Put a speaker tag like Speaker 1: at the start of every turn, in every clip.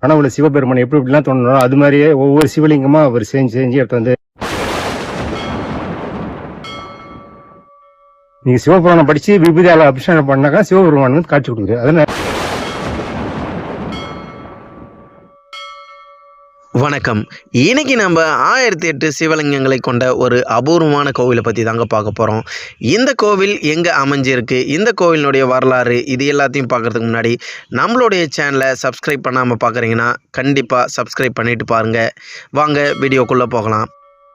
Speaker 1: கனவுல சிவபெருமான் எப்படி எப்படிலாம் தோணுனோ அது மாதிரியே ஒவ்வொரு சிவலிங்கமா அவர் செஞ்சு செஞ்சு எடுத்து வந்து நீங்க சிவபுராணம் படிச்சு விபூதியால அபிஷேகம் பண்ணாக்கா சிவபெருமான் வந்து காட்சி கொடுக்குது. அதனால
Speaker 2: வணக்கம். இன்னைக்கு நம்ம 1008 சிவலிங்கங்களை கொண்ட ஒரு அபூர்வமான கோவிலை பற்றி தாங்க பார்க்க போகிறோம். இந்த கோவில் எங்கே அமைஞ்சிருக்கு, இந்த கோவிலினுடைய வரலாறு, இது எல்லாத்தையும் பார்க்குறதுக்கு முன்னாடி நம்மளுடைய சேனலை சப்ஸ்கிரைப் பண்ணாமல் பார்க்குறீங்கன்னா கண்டிப்பாக சப்ஸ்கிரைப் பண்ணிவிட்டு பாருங்கள். வாங்க வீடியோக்குள்ளே போகலாம்.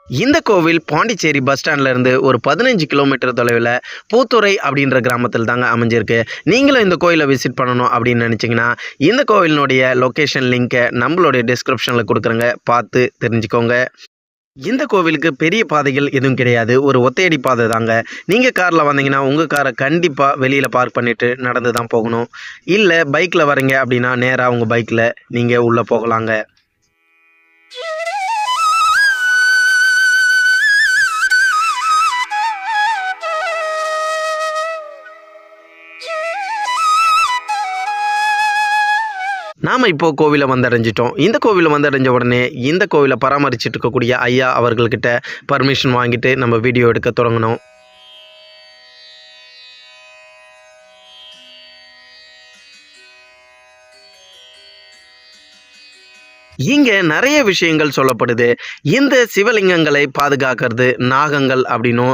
Speaker 2: இந்த கோவில் பாண்டிச்சேரி பஸ் ஸ்டாண்ட்லேருந்து ஒரு 15 கிலோமீட்டர் தொலைவில் பூத்துறை அப்படின்ற கிராமத்தில் தாங்க அமைஞ்சிருக்கு. நீங்களும் இந்த கோயிலை விசிட் பண்ணணும் அப்படின்னு நினச்சிங்கன்னா இந்த கோவிலினுடைய லொக்கேஷன் லிங்க்கை நம்மளுடைய டிஸ்கிரிப்ஷனில் கொடுக்குறேங்க, பார்த்து தெரிஞ்சுக்கோங்க. இந்த கோவிலுக்கு பெரிய பாதைகள் எதுவும் கிடையாது, ஒரு ஒத்தையடி பாதை தாங்க. நீங்கள் காரில் வந்தீங்கன்னா உங்கள் காரை கண்டிப்பாக வெளியில் பார்க் பண்ணிவிட்டு நடந்து தான் போகணும். இல்லை பைக்கில் வரீங்க அப்படின்னா நேராக உங்கள் பைக்கில் நீங்கள் உள்ளே போகலாங்க. நாம் இப்போது கோவிலை வந்தடைஞ்சிட்டோம். இந்த கோவிலை வந்தடைஞ்ச உடனே இந்த கோவிலை பராமரிச்சுட்டு இருக்கக்கூடிய ஐயா அவர்கள்கிட்ட பர்மிஷன் வாங்கிட்டு நம்ம வீடியோ எடுக்க தொடங்கணும். இங்கே நிறைய விஷயங்கள் சொல்லப்படுது. இந்த சிவலிங்கங்களை பாதுகாக்கிறது நாகங்கள் அப்படின்னும்,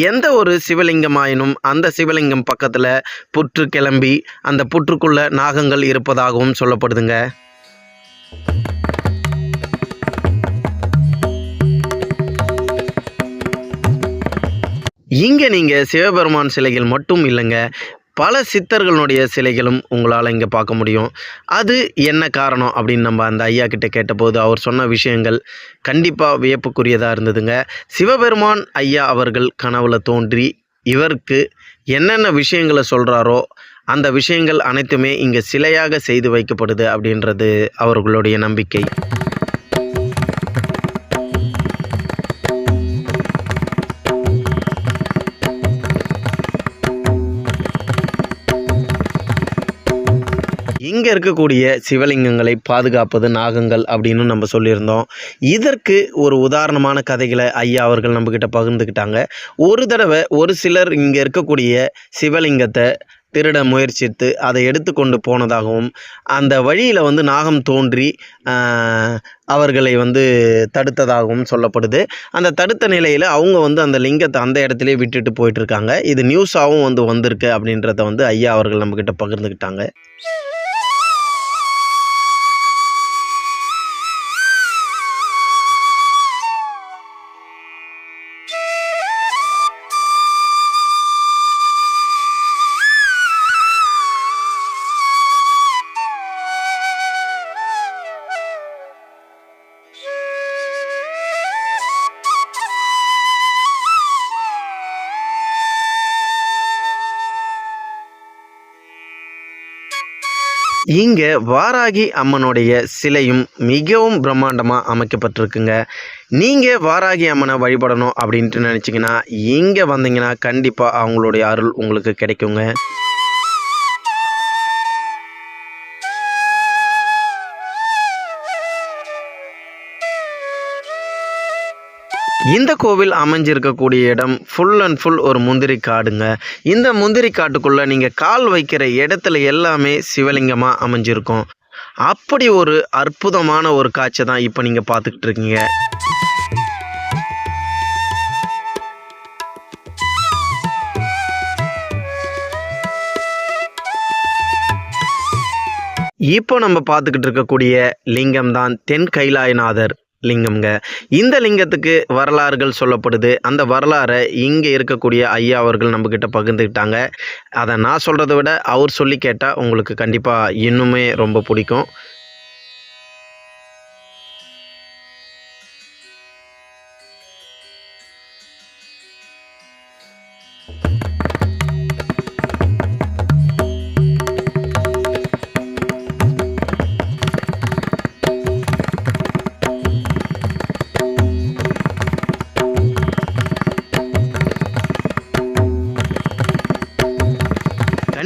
Speaker 2: எந்த ஒரு சிவலிங்கமாயினும் அந்த சிவலிங்கம் பக்கத்தில் புற்று கிளம்பி அந்த புற்றுக்குள்ள நாகங்கள் இருப்பதாகவும் சொல்லப்படுதுங்க. இங்கே நீங்கள் சிவபெருமான் சிலைகள் மட்டும் இல்லைங்க, பல சித்தர்களுடைய சிலைகளும் உங்களால் இங்கே பார்க்க முடியும். அது என்ன காரணம் அப்படின்னு நம்ம அந்த ஐயா கிட்ட கேட்டபோது அவர் சொன்ன விஷயங்கள் கண்டிப்பாக வியப்புக்குரியதாக இருந்ததுங்க. சிவபெருமான் ஐயா அவர்கள் கனவுல தோன்றி இவருக்கு என்னென்ன விஷயங்களை சொல்கிறாரோ அந்த விஷயங்கள் அனைத்துமே இங்கே சிலையாக செய்து வைக்கப்படுது அப்படின்றது அவர்களுடைய நம்பிக்கை. இங்கே இருக்கக்கூடிய சிவலிங்கங்களை பாதுகாப்பது நாகங்கள் அப்படின்னு நம்ம சொல்லியிருந்தோம். இதற்கு ஒரு உதாரணமான கதைகளை ஐயா அவர்கள் நம்மக்கிட்ட பகிர்ந்துக்கிட்டாங்க. ஒரு தடவை ஒரு சிலர் இங்கே இருக்கக்கூடிய சிவலிங்கத்தை திருட முயற்சித்து அதை எடுத்துக்கொண்டு போனதாகவும், அந்த வழியில் வந்து நாகம் தோன்றி அவர்களை வந்து தடுத்ததாகவும் சொல்லப்படுது. அந்த தடுத்த நிலையில் அவங்க வந்து அந்த லிங்கத்தை அந்த இடத்துலையே விட்டுட்டு போயிட்டுருக்காங்க. இது நியூஸாகவும் வந்திருக்கு அப்படின்றத வந்து ஐயா அவர்கள் நம்மக்கிட்ட பகிர்ந்துக்கிட்டாங்க. இங்கே வாராகி அம்மனுடைய சிலையும் மிகவும் பிரம்மாண்டமாக அமைக்கப்பட்டிருக்குங்க. நீங்கள் வாராகி அம்மனை வழிபடணும் அப்படின்ட்டு நினச்சிங்கன்னா இங்கே வந்தீங்கன்னா கண்டிப்பாக அவங்களுடைய அருள் உங்களுக்கு கிடைக்குங்க. இந்த கோவில் அமைஞ்சிருக்கக்கூடிய இடம் ஃபுல் அண்ட் ஃபுல் ஒரு முந்திரி காடுங்க. இந்த முந்திரி காட்டுக்குள்ளே நீங்கள் கால் வைக்கிற இடத்துல எல்லாமே சிவலிங்கமாக அமைஞ்சிருக்கும். அப்படி ஒரு அற்புதமான ஒரு காட்சி தான் இப்போ நீங்கள் பார்த்துக்கிட்டு இருக்கீங்க. இப்போ நம்ம பார்த்துக்கிட்டு இருக்கக்கூடிய லிங்கம் தான் தென் கைலாயநாதர் லிங்கம்ங்க. இந்த லிங்கத்துக்கு வரலாறுகள் சொல்லப்படுது. அந்த வரலாறை இங்கே இருக்கக்கூடிய ஐயா அவர்கள் நம்மக்கிட்ட பகிர்ந்துக்கிட்டாங்க. அதை நான் சொல்கிறத விட அவர் சொல்லி கேட்டால் உங்களுக்கு கண்டிப்பாக இன்னுமே ரொம்ப பிடிக்கும்.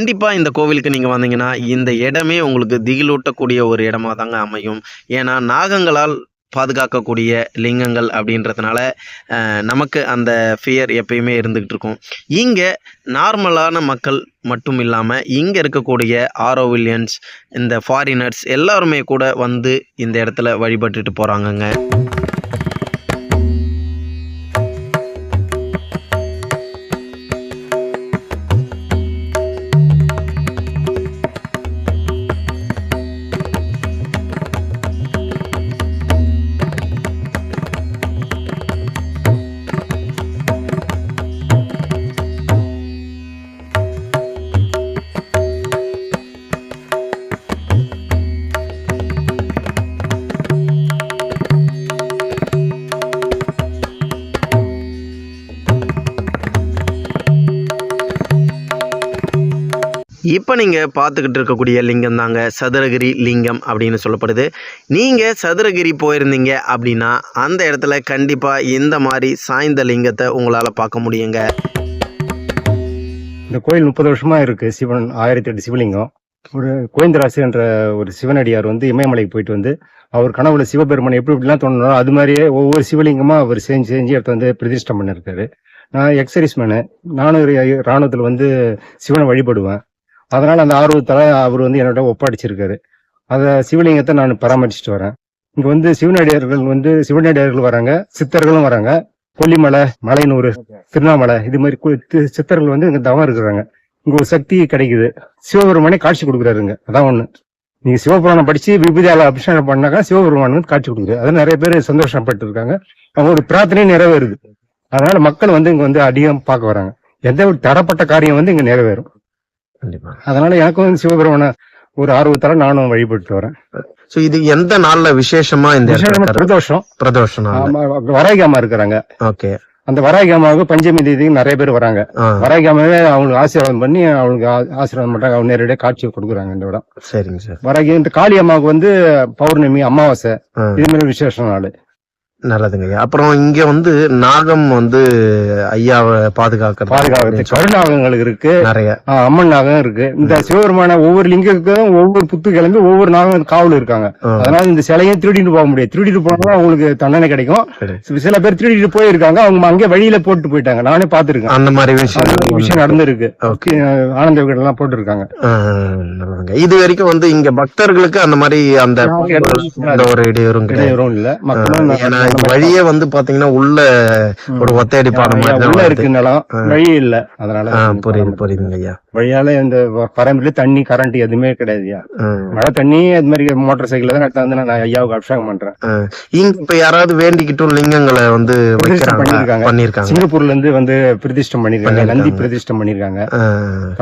Speaker 2: கண்டிப்பாக இந்த கோவிலுக்கு நீங்கள் வந்தீங்கன்னா இந்த இடமே உங்களுக்கு திகிலூட்டக்கூடிய ஒரு இடமா தாங்க அமையும். ஏன்னா நாகங்களால் பாதுகாக்கக்கூடிய லிங்கங்கள் அப்படின்றதுனால நமக்கு அந்த ஃபியர் எப்பயுமே இருந்துக்கிட்டு இருக்கும். இங்கே நார்மலான மக்கள் மட்டும் இல்லாமல் இங்கே இருக்கக்கூடிய ஆரோவில்லியன்ஸ், இந்த ஃபாரினர்ஸ் எல்லாருமே கூட வந்து இந்த இடத்துல வழிபட்டுட்டு போகிறாங்கங்க. இப்போ நீங்கள் பார்த்துக்கிட்டு இருக்கக்கூடிய லிங்கம் தாங்க சதுரகிரி லிங்கம் அப்படின்னு சொல்லப்படுது. நீங்கள் சதுரகிரி போயிருந்தீங்க அப்படின்னா அந்த இடத்துல கண்டிப்பாக இந்த மாதிரி சாய்ந்த லிங்கத்தை உங்களால் பார்க்க முடியுங்க.
Speaker 1: இந்த கோயில் 30 வருஷமா இருக்கு. சிவன் 1008 சிவலிங்கம். ஒரு கோவிந்தராசு என்ற ஒரு சிவனடியார் வந்து இமயமலைக்கு போயிட்டு வந்து அவர் கனவுல சிவபெருமான் எப்படி எப்படிலாம் தோணுனோ அது மாதிரியே ஒவ்வொரு சிவலிங்கமா அவர் செஞ்சு எடுத்து வந்து பிரதிஷ்டம் பண்ணிருக்காரு. நான் எக்ஸரிஸ்மேனு, நானும் ஒரு ராணுவத்தில் வந்து சிவனை வழிபடுவேன். அதனால அந்த ஆர்வத்தால அவர் வந்து என்னோட ஒப்படைச்சிருக்காரு. அந்த சிவலிங்கத்தை நான் பராமரிச்சுட்டு வரேன். இங்க வந்து சிவனடியார்கள் வராங்க, சித்தர்களும் வராங்க. கொல்லிமலை, மலையனூர், திருவண்ணாமலை இது மாதிரி சித்தர்கள் வந்து இங்க தவம் இருக்கிறாங்க. இங்க ஒரு சக்தி கிடைக்குது. சிவபெருமானே காட்சி கொடுக்குறாருங்க. அதான் ஒண்ணு. நீங்க சிவபுராணம் படிச்சு விபூதியால அபிஷேகம் பண்ணாக்கா சிவபெருமான் வந்து காட்சி கொடுக்குறாரு. அது நிறைய பேர் சந்தோஷப்பட்டு இருக்காங்க. அவங்களோட பிரார்த்தனையும் நிறைவேறுது. அதனால மக்கள் வந்து இங்க வந்து அதிகம் பார்க்க வராங்க. எந்த ஒரு தரப்பட்ட காரியம் வந்து இங்க நிறைவேறும்.
Speaker 2: கண்டிப்பா.
Speaker 1: அதனால எனக்கும் வந்து சிவபெருமான ஒரு ஆர்வத்தால நானும் வழிபட்டு வரேன்.
Speaker 2: ஸோ இது எந்த நாள்ல விசேஷமா இந்த பிரதோஷம்
Speaker 1: வராகியம்மா இருக்கிறாங்க.
Speaker 2: ஓகே.
Speaker 1: அந்த வராகியம்மாவுக்கு பஞ்சமி தேதிக்கு நிறைய பேர் வராங்க. வராகியம்மாவே அவங்களுக்கு ஆசீர்வாதம் பண்ணி அவங்களுக்கு ஆசீர்வாதம் பண்றாங்க. அவங்க நேரடியாக காட்சி கொடுக்குறாங்க இந்த இடம். சரிங்க சார். வராகி இந்த காளி அம்மாவுக்கு வந்து பௌர்ணமி, அமாவாசை இது மாதிரி விசேஷ நாள்.
Speaker 2: நல்லதுங்க ஐயா. அப்புறம் இங்க வந்து நாகம் வந்து ஐயாவை பாதுகாக்கிறது
Speaker 1: கருநாகங்கள் இருக்கு, நிறைய அம்மன் நாகம் இருக்கு. இந்த சிவபெருமான ஒவ்வொரு லிங்கத்துக்கும் ஒவ்வொரு புத்து கிளம்பி ஒவ்வொரு நாகம் காவல் இருக்காங்க. அதனால இந்த சிலையும் திருடிட்டு போக முடியாது. திருடிட்டு போனா அவங்களுக்கு தண்டனை கிடைக்கும். சில பேர் திருடிட்டு போயிருக்காங்க, அவங்க அங்கே வழியில போட்டு போயிட்டாங்க. நானே பாத்துருக்கேன். அந்த மாதிரி விஷயம் நடந்திருக்கு. ஆனந்த வீடு எல்லாம் போட்டு இருக்காங்க. இது வரைக்கும் வந்து இங்க பக்தர்களுக்கு அந்த மாதிரி அந்த ஒரு இடையூறும் இல்ல. மக்களும் வழியே வந்து பாத்தீங்கன்னா உள்ள ஒரு ஒத்தையடி பாடம் உள்ள இருக்கு நிலம், வழி இல்ல. அதனால புரியுதுங்க ஐயா. வழியால இந்த பரம்பரையில தண்ணி கரண்ட் எதுவுமே கிடையாதுயா. மழை தண்ணி அது மாதிரி மோட்டார் சைக்கிள் தான் எடுத்து வந்து நான் ஐயாவுக்கு அபிஷேகம் பண்றேன். இப்ப யாராவது வேண்டிக்கிட்டும் லிங்கங்களை வந்து பண்ணிருக்காங்க. சிங்கப்பூர்ல இருந்து வந்து பிரதிஷ்டம் பண்ணிருக்காங்க, நந்தி பிரதிஷ்டம் பண்ணிருக்காங்க.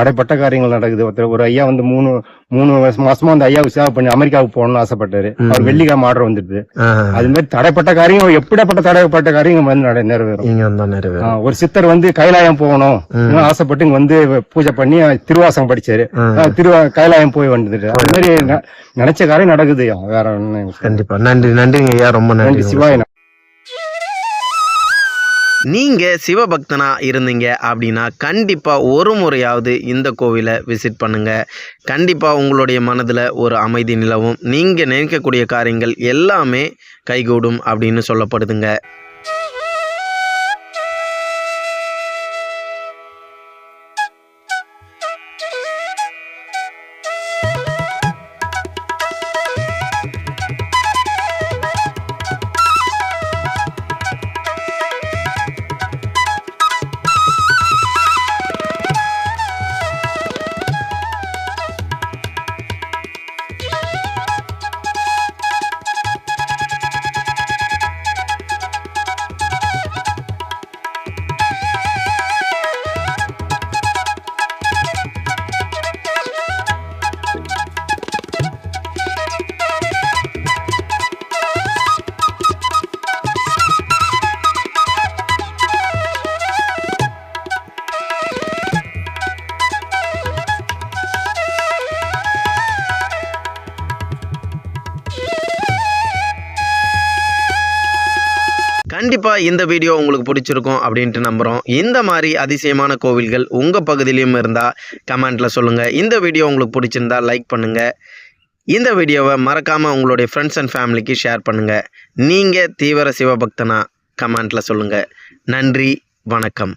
Speaker 1: தடைப்பட்ட காரியங்கள் நடக்குது. ஒரு ஐயா வந்து மூணு மாசமா அந்த ஐயாவுக்கு சேவை பண்ணி அமெரிக்காவுக்கு போகணும்னு ஆசைப்பட்டாரு. அவர் வெள்ளிக்கிழமை ஆர்டர் வந்துருது. அது மாதிரி தடைப்பட்ட காரியம், எப்படிப்பட்ட தடைப்பட்ட காரியம் வந்து நிறைவேறும். ஒரு சித்தர் வந்து கைலாயம் போகணும் ஆசைப்பட்டு இங்க வந்து பூஜை பண்ணி திருவாசகம் படிச்சாரு. கைலாயம் போய் வந்துட்டு அது மாதிரி நினைச்ச காரியம் நடக்குது. வேற ஒண்ணு. கண்டிப்பா. நன்றிங்க ஐயா, ரொம்ப நன்றி. சிவாய. நீங்கள் சிவபக்தனாக இருந்தீங்க அப்படின்னா கண்டிப்பாக ஒரு முறையாவது இந்த கோவிலை விசிட் பண்ணுங்கள். கண்டிப்பாக உங்களுடைய மனதில் ஒரு அமைதி நிலவும். நீங்கள் நினைக்கக்கூடிய காரியங்கள் எல்லாமே கைகூடும் அப்படின்னு சொல்லப்படுதுங்க.
Speaker 2: கண்டிப்பாக இந்த வீடியோ உங்களுக்கு பிடிச்சிருக்கும் அப்படின்ட்டு நம்புகிறோம். இந்த மாதிரி அதிசயமான கோவில்கள் உங்கள் பகுதியிலையும் இருந்தால் கமெண்ட்டில் சொல்லுங்கள். இந்த வீடியோ உங்களுக்கு பிடிச்சிருந்தா லைக் பண்ணுங்கள். இந்த வீடியோவை மறக்காமல் உங்களுடைய ஃப்ரெண்ட்ஸ் அண்ட் ஃபேமிலிக்கு ஷேர் பண்ணுங்கள். நீங்கள் தீவிர சிவபக்தனா கமெண்ட்டில் சொல்லுங்கள். நன்றி, வணக்கம்.